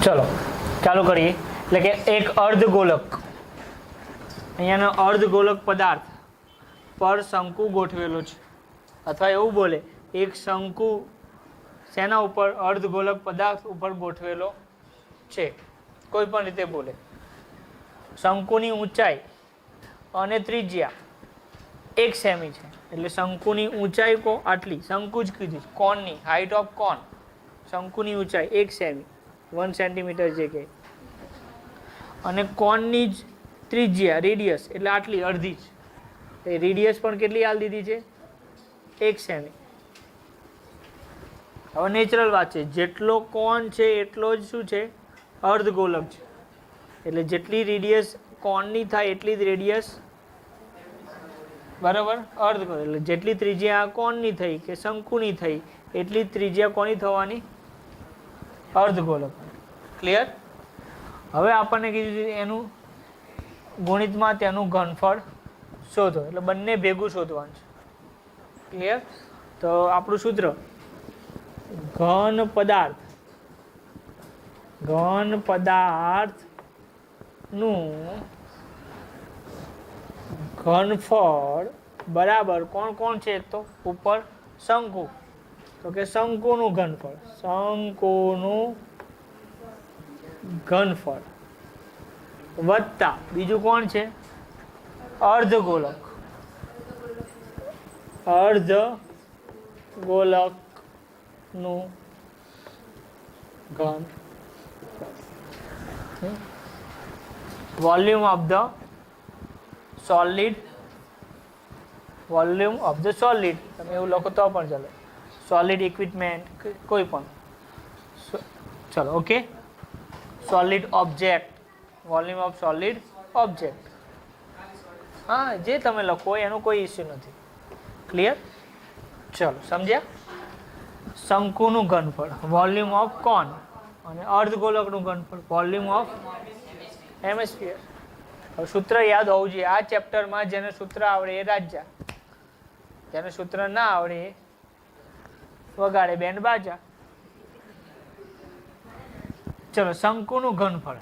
ચલો ચાલુ કરીએ. એટલે કે એક અર્ધગોલક, અહીંયાનો અર્ધગોલક પદાર્થ પર શંકુ ગોઠવેલો છે, અથવા એવું બોલે એક શંકુ શેના ઉપર, અર્ધગોલક પદાર્થ ઉપર ગોઠવેલો છે. કોઈ પણ રીતે બોલે. શંકુની ઊંચાઈ અને ત્રિજ્યા 1 સેમી છે, એટલે શંકુની ઊંચાઈ કો આટલી, શંકુ જ કીધું, કોનની હાઇટ ઓફ કોન, શંકુની ઊંચાઈ 1 સેમી 1 સેન્ટીમીટર જે કહે, અને કોનની જ ત્રિજ્યા રેડિયસ એટલે આટલી અડધી જ, એ રેડિયસ પણ કેટલી હાલ દીધી છે 1 સેમી. હવે નેચરલ વાત છે, જેટલો કોન છે એટલો જ શું છે અર્ધગોલક છે, એટલે જેટલી રેડિયસ કોનની થાય એટલી જ રેડિયસ, બરાબર, અર્ધગોલક. એટલે જેટલી ત્રિજ્યા કોનની થઈ કે શંકુની થઈ એટલી જ ત્રિજ્યા કોની થવાની, અર્ધગોલક. ક્લિયર? હવે આપણને કીધું એનું ગણિતમાં તેનું ઘનફળ શોધો, એટલે બંને ભેગું શોધવાનું છે. ક્લિયર? તો આપણું સૂત્ર ઘન પદાર્થનું ઘનફળ બરાબર કોણ કોણ છે, તો ઉપર શંકુ, તો કે શંકુનું ઘનફળ વત્તા બીજું કોણ છે અર્ધગોલકનું ઘનફળ, વોલ્યુમ ઓફ ધ સોલિડ, તમે એવું લખો તો પણ ચાલે, સોલિડ ઇક્વિપમેન્ટ કોઈ પણ, ચલો okay, solid object, volume of solid object, હા જે તમે લખો એનો કોઈ ઇસ્યુ નથી. ક્લિયર? ચલો સમજ્યા? શંકુનું ઘનફળ વોલ્યુમ ઓફ કોન, અને અર્ધગોલકનું ઘનફળ વોલ્યુમ ઓફ હેમિસ્ફિયર. હવે સૂત્ર યાદ હોવું જોઈએ આ ચેપ્ટરમાં, જેને સૂત્ર આવડે એ રાજા, જેને સૂત્ર ના આવડે એ વગાડે બેન્ડ બાજા. ચલો શંકુનું ઘનફળ,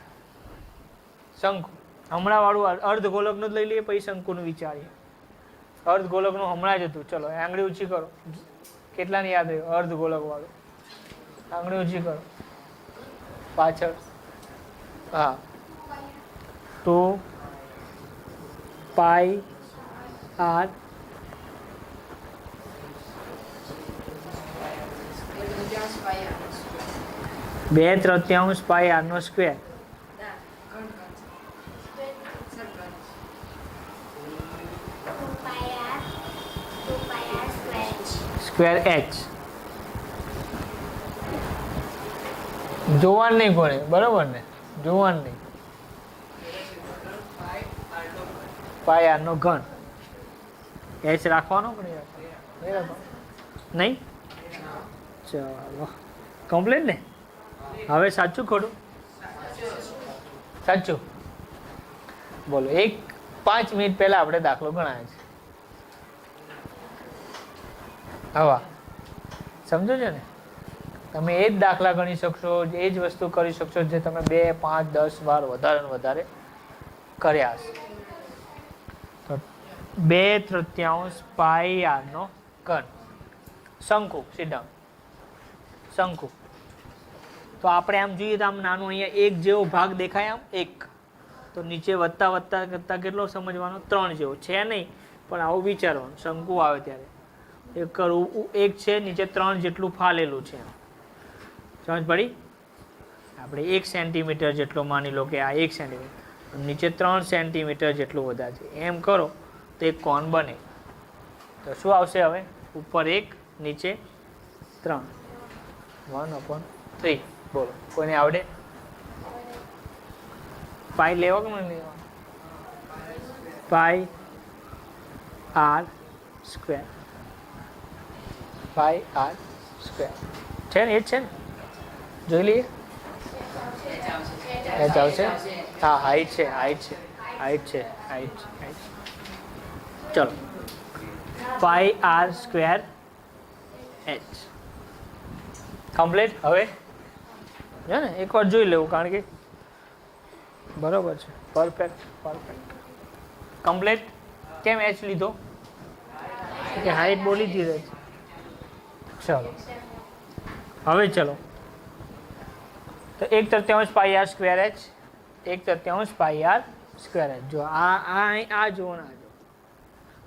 શંકુ હમણાં વાળું અર્ધગોલકનું જ લઈ લઈએ, પછી શંકુનું વિચારીએ. અર્ધગોલકનું હમણાં જ હતું. ચલો આંગળી ઊંચી કરો, કેટલાને યાદ રહ્યું અર્ધગોલક વાળું? આંગળી ઊંચી કરો પાછળ. હા, 2 પાઈ આર બે તૃતીયાંશ પાઈ આર નો સ્ક્વેર, સ્ક્વેર એચ. જોવાનું નહીં કોને, બરોબર ને? જોવાનું નહીં. પાઈ આર નો ઘન, એચ રાખવાનો કે નહીં રાખવાનો? નહીં. ચાલો કમ્પ્લીટ ને? હવે સાચું ખોટું? સાચું. બોલો, 5 મિનિટ પહેલા આપણે દાખલો ગણાયો છે. હવા સમજો છો ને? તમે એ જ દાખલા ગણી શકશો, એ જ વસ્તુ કરી શકશો જે તમે 2, 5, 10 વાર વધારે ને વધારે કર્યા હશે. તો 2 તૃતીયાંશ પાઈ આર નો ઘન, શંકુ, સીધા શંકુ. તો આપણે આમ જોઈએ તો આમ નાનું અહીંયા 1 જેવો ભાગ દેખાય, આમ 1, તો નીચે વધતા વધતા કરતા કેટલો સમજવાનો? 3 જેવો છે નહીં, પણ આવું વિચારવાનું શંકુ આવે ત્યારે. એક છે નીચે 3 જેટલું ફાલેલું છે, સમજ પડી? આપણે 1 સેન્ટીમીટર જેટલો માની લો કે આ 1 સેન્ટીમીટર, નીચે 3 સેન્ટીમીટર જેટલું વધારે છે, એમ કરો તો એક કોણ બને. તો શું આવશે હવે? ઉપર 1 નીચે 3, 1/3. બોલો, કોઈને આવડે? પાઈ લેવા કે નહીં લેવા? પાઈ આર સ્ક્વેર, પાઈ આર સ્ક્વેર છે ને? એ જ છે ને? જોઈ લઈએ. એચ આવશે. હા, હાઈટ છે. ચલો, પાઈ આર સ્ક્વેર એચ કમ્પ્લીટ. હવે છે ને, એકવાર જોઈ લેવું, કારણ કે બરોબર છે. Perfect perfect complete. કેમ એચ લીધો? કે હાઈટ બોલી દીધી છે. ચલો હવે ચલો, તો 1/3 પાઈ આર સ્ક્વેર એચ, 1/3 પાઈ આર સ્ક્વેર એચ. જો આ જુઓ ને, આ જો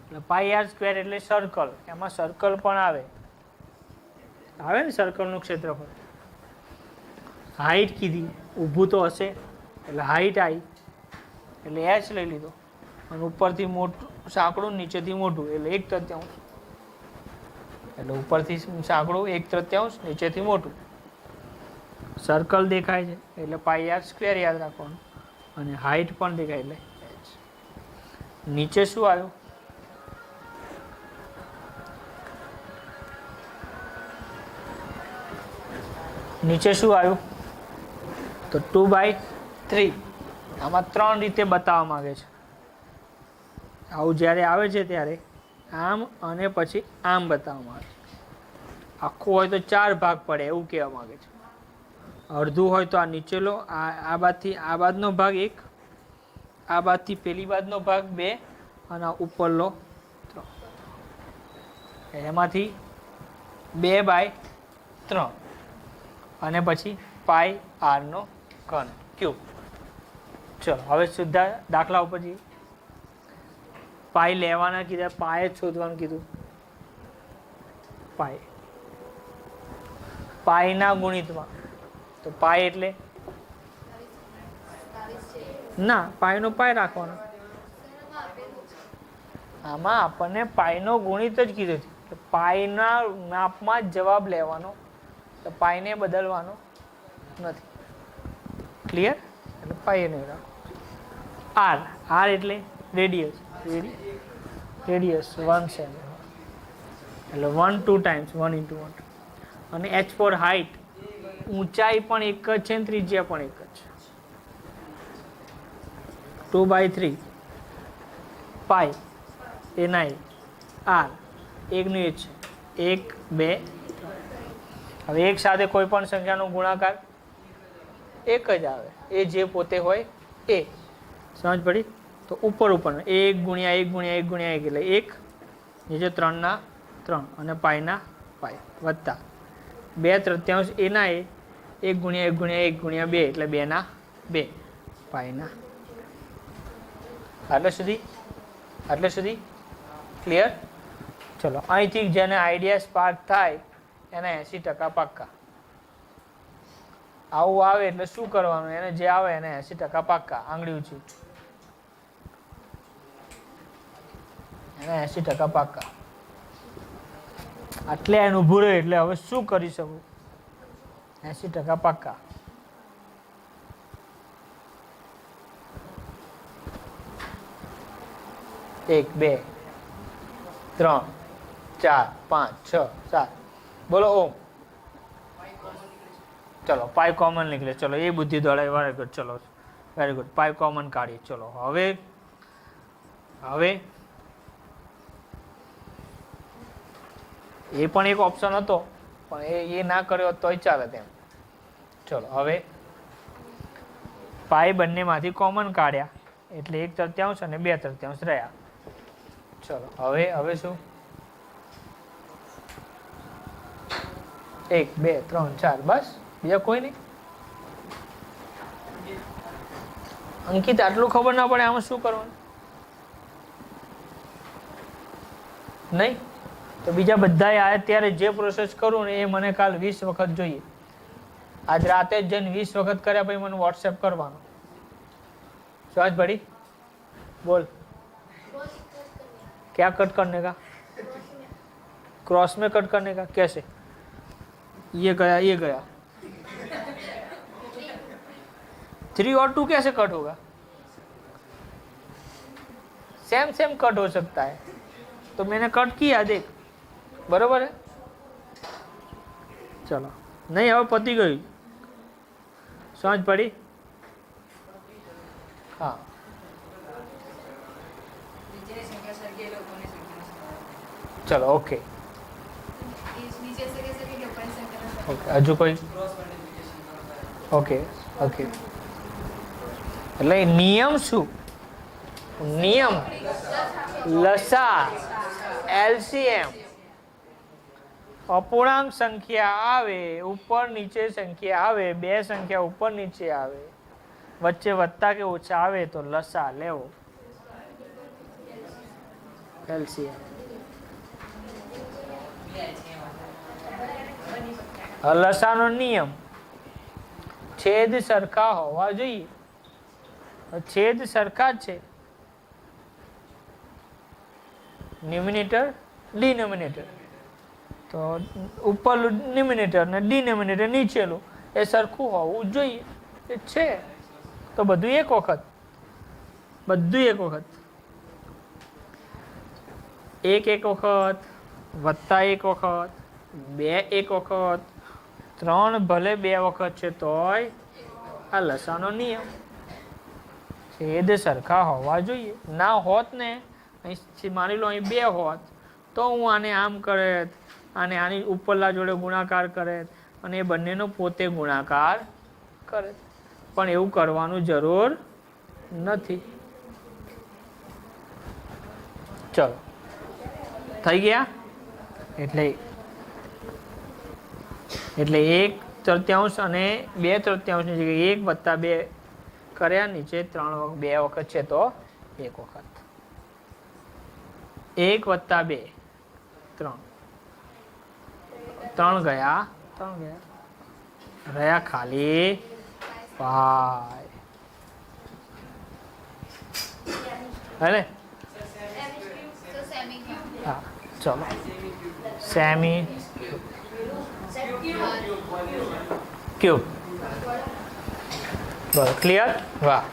એટલે પાઈ આર સ્ક્વેર એટલે સર્કલ, એમાં સર્કલ પણ આવે ને, સર્કલનું ક્ષેત્રફળ. હાઈટ કીધી, ઊભું તો હશે એટલે હાઈટ આવી એટલે એચ લઈ લીધો, અને ઉપરથી મોટું સાંકડું, નીચેથી મોટું એટલે 1/3, એટલે ઉપરથી સાંકડું 1/3, નીચેથી મોટું. સર્કલ દેખાય છે એટલે પાઈ આર સ્ક્વેર યાદ રાખવાનું, અને હાઈટ પણ દેખાય એટલે એચ. નીચે શું આવ્યું? નીચે શું આવ્યું? તો 2/3. આમાં 3 રીતે બતાવવા માંગે છે. આવું જ્યારે આવે છે ત્યારે આમ અને પછી આમ બતાવવામાં આવે છે. આખું હોય તો 4 ભાગ પડે એવું કહેવા માંગે છે. અડધું હોય તો આ નીચેલો, આ બાજુથી આ બાજુનો ભાગ 1, આ બાજુથી પેલી બાજુનો ભાગ 2, અને આ ઉપરનો 3. એમાંથી 2/3, અને પછી પાઈ આર નો ઘન ક્યુબ. ચલો હવે સીધા દાખલા ઉપર જઈએ. પાઈ લેવાના કીધા, પાઈ શોધવાનું કીધું. પાઈના ગુણિતમાં, તો પાઈ એટલે ના, પાઈનો પાઈ રાખવાનો. આમાં આપણને પાઈનો ગુણિત જ કીધું છે, પાઈના માપમાં જ જવાબ લેવાનો, તો પાઈને બદલવાનો નથી. ક્લિયર? એટલે પાઈ નહીં રાખો. આર એટલે રેડિયસ, રેડિયસ 1 સેમ, એટલે 1 2 ટાઈમ્સ 1 × 1. અને h ફોર હાઈટ, ઊંચાઈ પણ એક જ છે, ત્રિજ્યા પણ એક જ છે. 2/3 પાઈ એના આર, 1 નું h છે, 1 2 3. હવે એક સાથે કોઈ પણ સંખ્યાનો ગુણાકાર એક જ આવે, એ જે પોતે હોય એ. સમજ પડી? તો ઉપર 1 × 1 × 1 × 1 એટલે 1, નીચે 3 3, અને પાઈના પાઈ વત્તા 2/3 એના 1 × 1 × 1 × 2 એટલે 2 પાઈના. આટલે સુધી ક્લિયર? ચલો અહીંથી જેને આઈડિયા સ્પાર્ક થાય એના 80% પાક્કા. આવું આવે એટલે શું કરવાનું? એને જે આવે એને 80% પાક્કા. આંગળી ઊંચી, એને 80% પાક્કા. આટલે એને ઊભું રહે એટલે હવે શું કરી શકું? 80% પાક્કા. એક, બે, 3, 4, 5, 6, 7. બોલો ઓમ. ચલો પાઈ કોમન નીકળે. ચલો એ બુદ્ધિ દોડાય. Very good. ચલો વેરી ગુડ. પાઈ કોમન કાઢીએ. ચલો હવે એ પણ એક ઓપ્શન હતો, પણ એ ના કર્યો તોય ચાલે તેમ. ચલો હવે પાઈ બંનેમાંથી કોમન કાઢ્યા એટલે 1/3 અને 2/3 રહ્યા. ચલો હવે શું? 1 2 3 4 બસ, બીજા કોઈ નહીં. અંકિત આટલું ખબર ના પડે આમાં શું કરવાનું? નહીં તો બીજા બધા આવે ત્યારે જે પ્રોસેસ કરું ને એ મને કાલ 20 વખત જોઈએ. આજ રાતે જ જઈને 20 વખત કર્યા પછી મને વોટ્સએપ કરવાનો. समझ पड़ी? बोल. क्या कट करने का? क्रॉस में कट करने का कैसे? ये गया 3 और 2 कैसे कट होगा? सेम कट हो सकता है. तो मैंने कट किया, देख बराबर है. चलो नहीं अब पति गई. समझ पड़ी? हाँ चलो ओके. हजू कोई ઓકે ઓકે. એટલે નિયમ શું? નિયમ લસા એલસીએમ. અપૂર્ણાંક સંખ્યા આવે, ઉપર નીચે સંખ્યા આવે, બે સંખ્યા ઉપર નીચે આવે, વચ્ચે વધતા કે ઓછા આવે તો લસા લેવો, એલસીએમ. લસાનો નિયમ છેદ સરખા હોવા જોઈએ. છેદ સરખા જ છે, ન્યુમિનેટર ડિનોમિનેટર, તો ઉપરનું ન્યુમિનેટર ને ડિનોમિનેટર નીચેલું એ સરખું હોવું જોઈએ. એ છે તો બધું એક વખત, બધું એક વખત, એક વખત, વત્તા એક વખત, બે એક વખત, ત્રણ ભલે બે વખત છે તોય આ લસાનો નિયમ. છેદ સરખા હોવા જોઈએ. ના હોત ને, અહીં માની લો અહીં બે હોત તો હું આને આમ કરે, આને આની ઉપરલા જોડે ગુણાકાર કરે અને એ બંનેનો પોતે ગુણાકાર કરે, પણ એવું કરવાનું જરૂર નથી. ચલો થઈ ગયા. એટલે 1/3 અને 2/3 ની જગ્યાએ 1 + 2 કર્યા, નીચે 2 વખત છે તો 1 વખત. 1 + 2 3, 3 ગયા, રહ્યા ખાલી 5. હે? હા ચલો. Semi cube. બરાબર, ક્લિયર? વાહ.